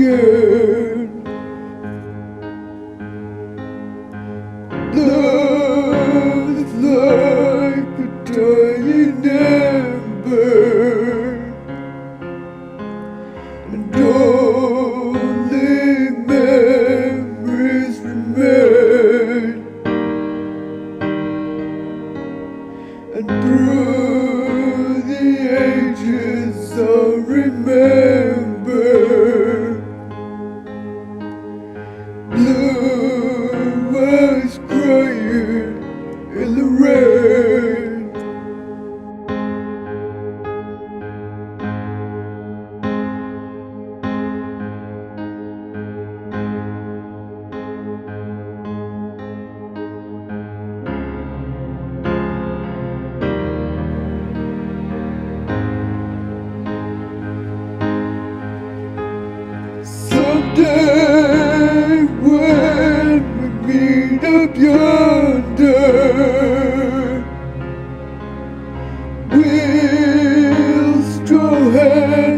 again. Love's like a dying ember, and only memories remain. And through the ages I'll remember. Blue eyes crying in the rain. Someday when we meet up yonder, we'll stroll hand